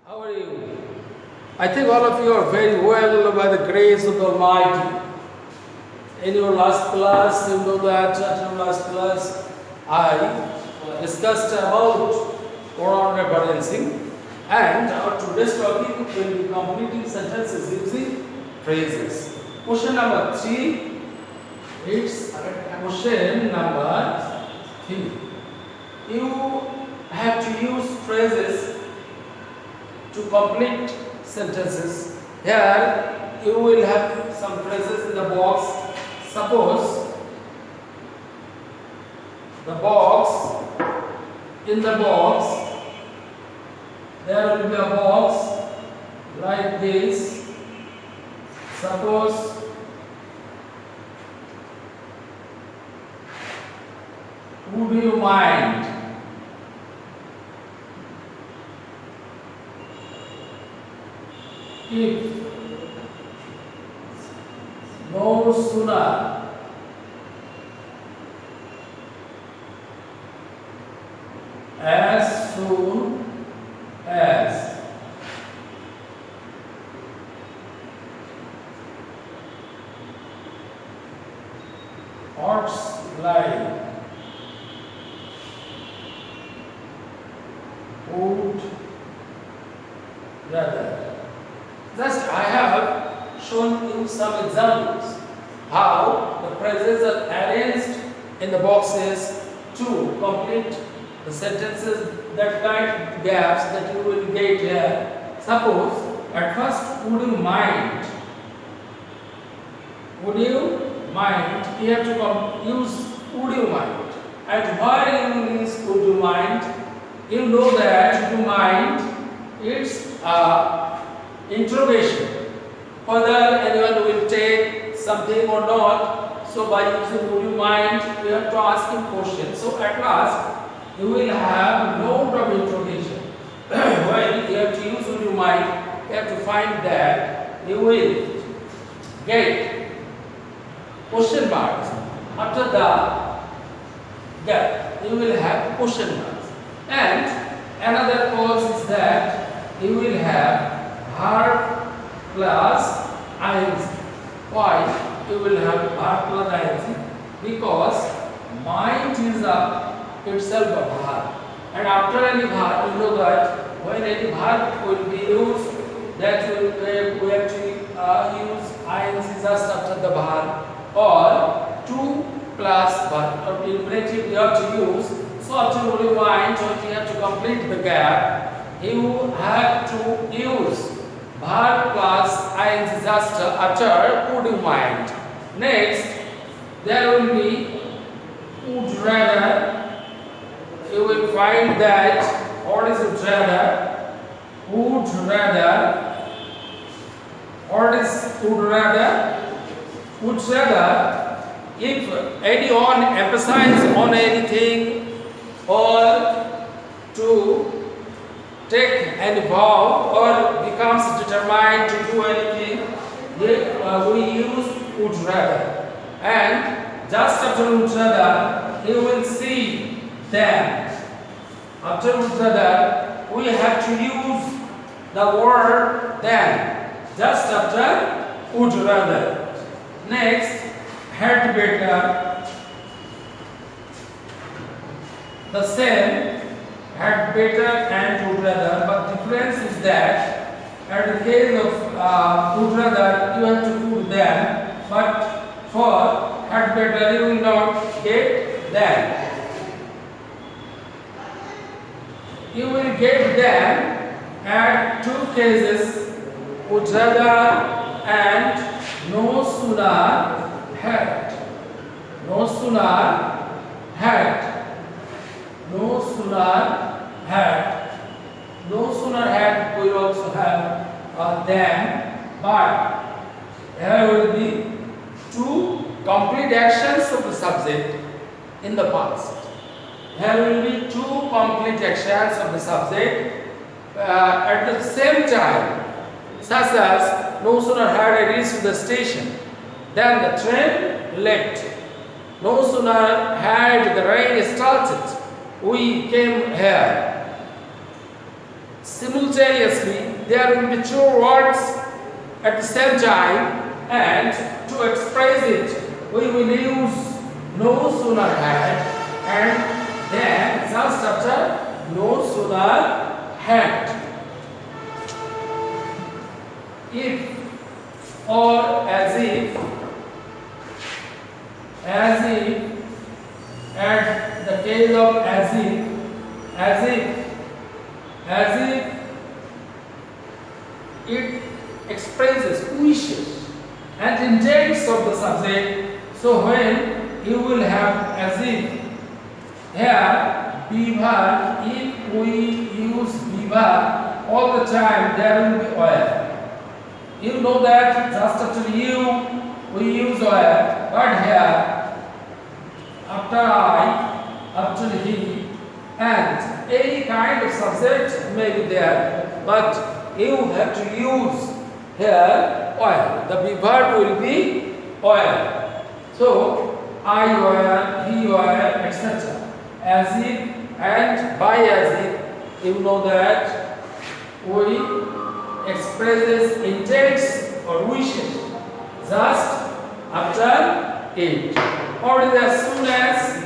How are you? I think all of you are very well by the grace of the Almighty. In your last class, you know that in your last class, I discussed about pronoun referencing, and our today's topic will be completing sentences using phrases. Question number 3. It's question number 3. You have to use phrases to complete sentences. Here you will have some phrases in the box. Suppose in the box there will be a box like this. Suppose would you mind if no sooner as soon as odds like would rather. Thus, I have shown you some examples how the phrases are arranged in the boxes to complete the sentences, that kind of gaps that you will get here. Suppose, at first, would you mind? Would you mind? You have to use would you mind. And why you use would you mind? You know that would you mind, it's interrogation. Whether anyone will take something or not. So by using would you mind, we have to ask him questions. So at last, you will have a lot of interrogation. When you have to use would you mind, you have to find that you will get question marks. After the gap, you will have question marks. And another cause is that you will have verb plus ing. Why you will have verb plus ing? Because mind is itself a verb, and after any verb, you know that when any verb will be used, that we have to use ing just after the verb, or to plus verb, or infinitive you have to use. So after would you mind, you have to complete the gap, you have to use verb plus ing just after would you mind. Next, there will be would rather. You will find that what is would rather? Would rather. What is would rather? Would rather, if anyone emphasizes on anything or to take any vow or becomes determined to do anything, we use would rather. And just after would rather, you will see then. After would rather, we have to use the word then. Just after would rather. Next, had better. The same, had better and would rather, but difference is that at the case of would rather, you have to put then, but for had better, you will not get then. You will get them at two cases, would rather and no sooner had. No sooner had. No sooner had. No sooner had will also have them, but there will be two complete actions of the subject in the past. There will be two complete actions of the subject at the same time, such as no sooner had I reached the station than the train left. No sooner had the rain started, we came here. simultaneously there will be two words at the same time, and to express it we will use no sooner had and then just after no sooner had. If or as if, at the case of as if it expresses wishes and intents of the subject. So when you will have as if here be verb, if we use be verb all the time there will be where. You know that just after you we use where, but here after I, after he, and any kind of subject may be there, but you have to use here oil. The verb will be oil. So I were, he were, etc. As if and by as if, you know that we expresses intents or wishes just after it. Or as soon as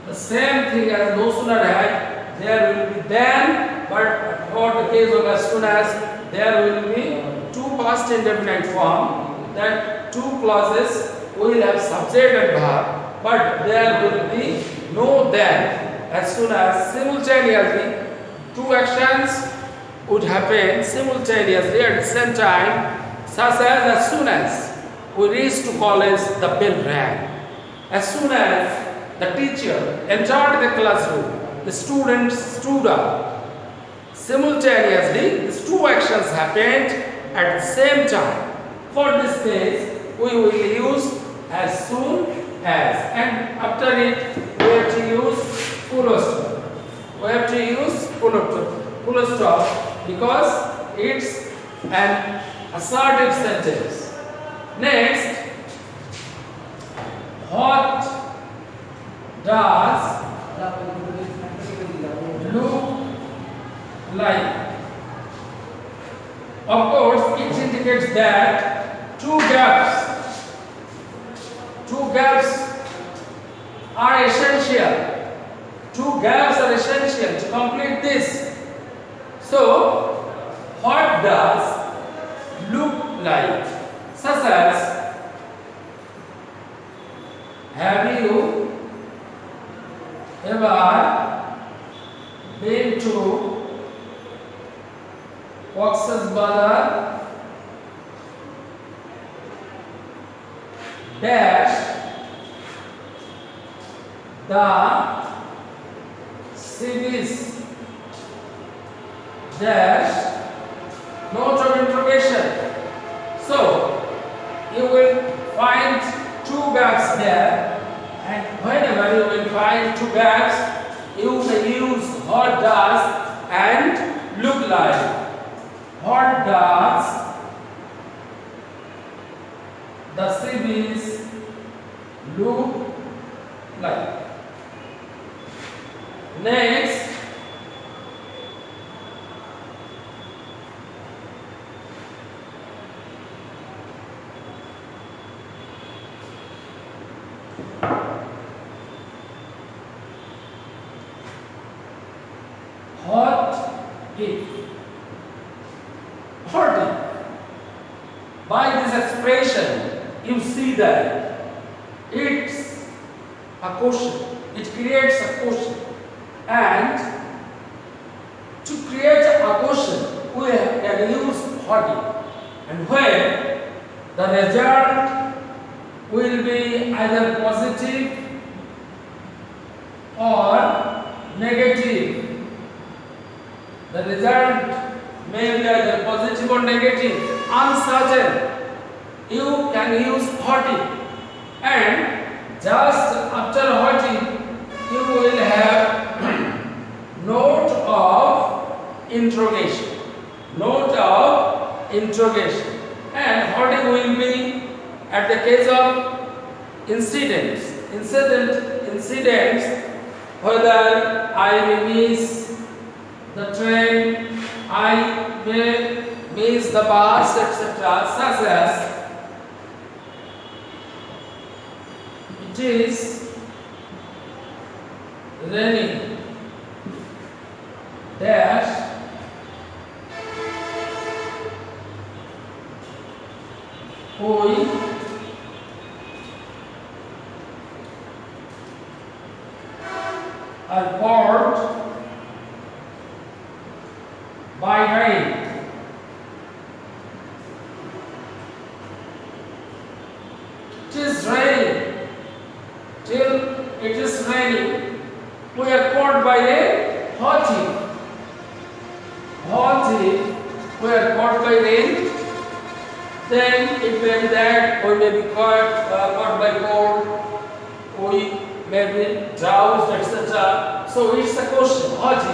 the same thing as no sooner had, there will be then, but for the case of as soon as, there will be two past indefinite form, that two clauses will have subject and verb, but there will be no then. As soon as simultaneously two actions would happen simultaneously at the same time, such as soon as we reached to college the bell rang. As soon as the teacher entered the classroom, the students stood up. Simultaneously, these two actions happened at the same time. For this case, we will use as soon as, and after it we have to use full stop. We have to use full stop because it's an assertive sentence. Next, what does look like? Of course, it indicates that two gaps are essential. Two gaps are essential to complete this. So, what does look like? Such as, have you ever been to Cox's Bazar dash the series dash note of interrogation. So you will find two gaps there, and whenever you will find two gaps, you may use what does and look like. What does the series look like? Next, what if? What if? By this expression, you see that it's a question. It creates a question. And to create a question, we can use what if. And when the result will be either positive or negative. The result may be either positive or negative, uncertain. You can use what if, and just after what if, you will have note of interrogation. Note of interrogation. And what if will be at the case of incidents. Incidents whether I may miss the train, I may miss the bus, etc. Such as it is raining dash we are caught by rain. It is raining. Till it is raining, we are caught by a hot. We are caught by rain. Then it may be that we may be caught by cold, we may be drowsed, etc. So it's a question. Hot.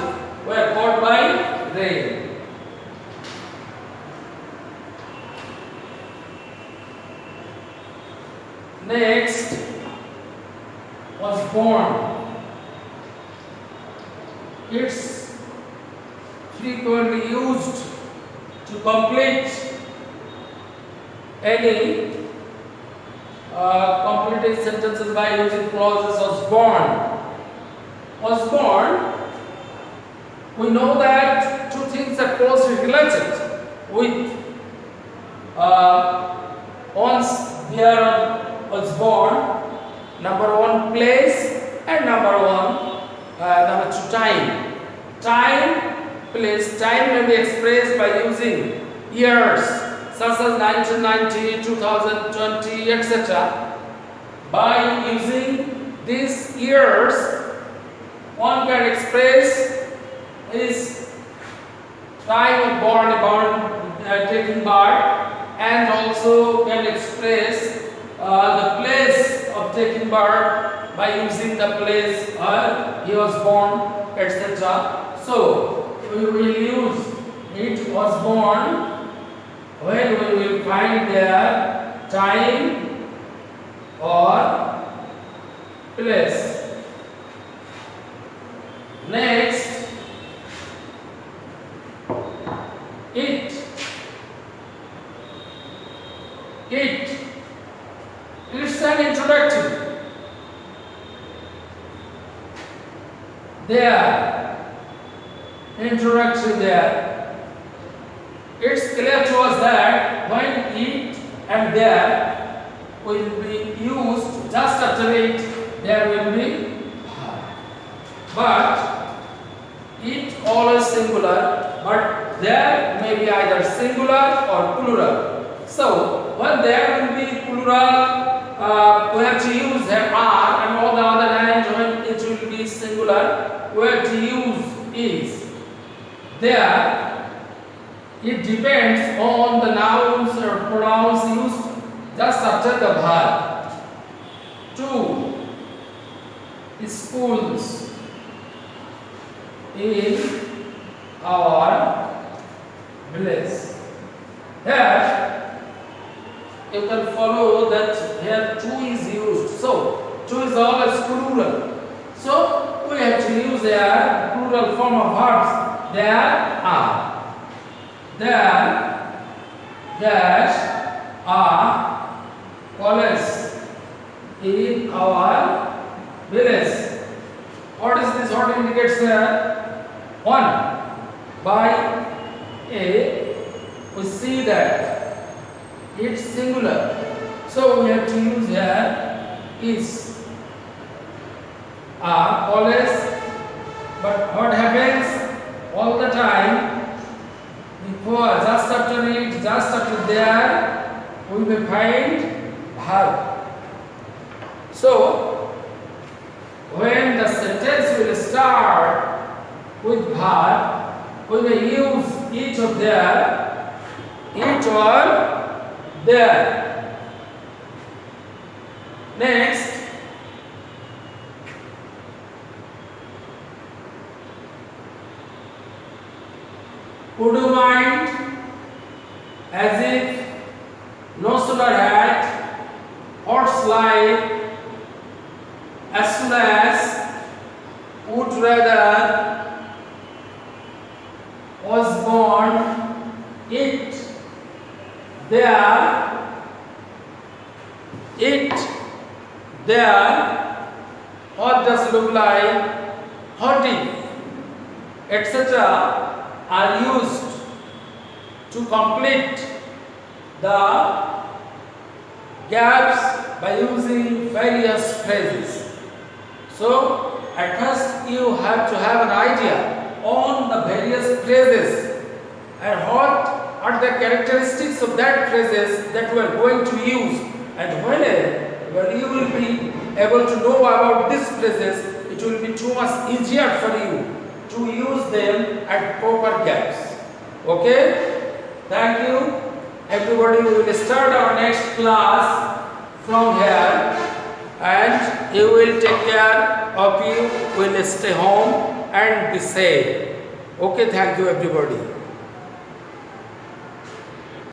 We are caught by rain. Next was born. It's frequently used to complete any completed sentences by using clauses. Was born. Was born. We know that two things are closely related with once there was born. Number one, place, and number two, time. Time, place. Time may be expressed by using years, such as 1990, 2020, etc. By using these years, one can express his time of taking birth, and also can express the place of taking birth by using the place he was born, etc. So we will use it was born when we will find their time or place. Next, it. It's an introductory. There. Introductory there. It's clear to us that when it and there will be used, just after it, there will be but it always singular, but there may be either singular or plural. So when there will be plural, we have to use there are, and on the other hand, when it will be singular, we have to use is. There, it depends on the nouns or pronouns used just after the verb. 2. Schools in our village. Here, you can follow that here 2 is used. So, 2 is always plural. So, we have to use their plural form of verbs. There are. There are colleges in our village. What is this? What indicates here? 1. By A, we see that it's singular. So we have to use here is college. But what happens all the time? Before, just after it, just after there, we will find verb. So when the sentence will start with verb, we will use each or there. Next, would you mind as if no sooner had horse like as soon as there, it, there, what does look like, hurting, etc. are used to complete the gaps by using various phrases. So, at first you have to have an idea on the various phrases and what are the characteristics of that phrases that we are going to use, and when you will be able to know about these phrases, it will be too much easier for you to use them at proper gaps. Okay? Thank you. Everybody, we will start our next class from here, and you will take care of you, will stay home and be safe. Okay, thank you everybody.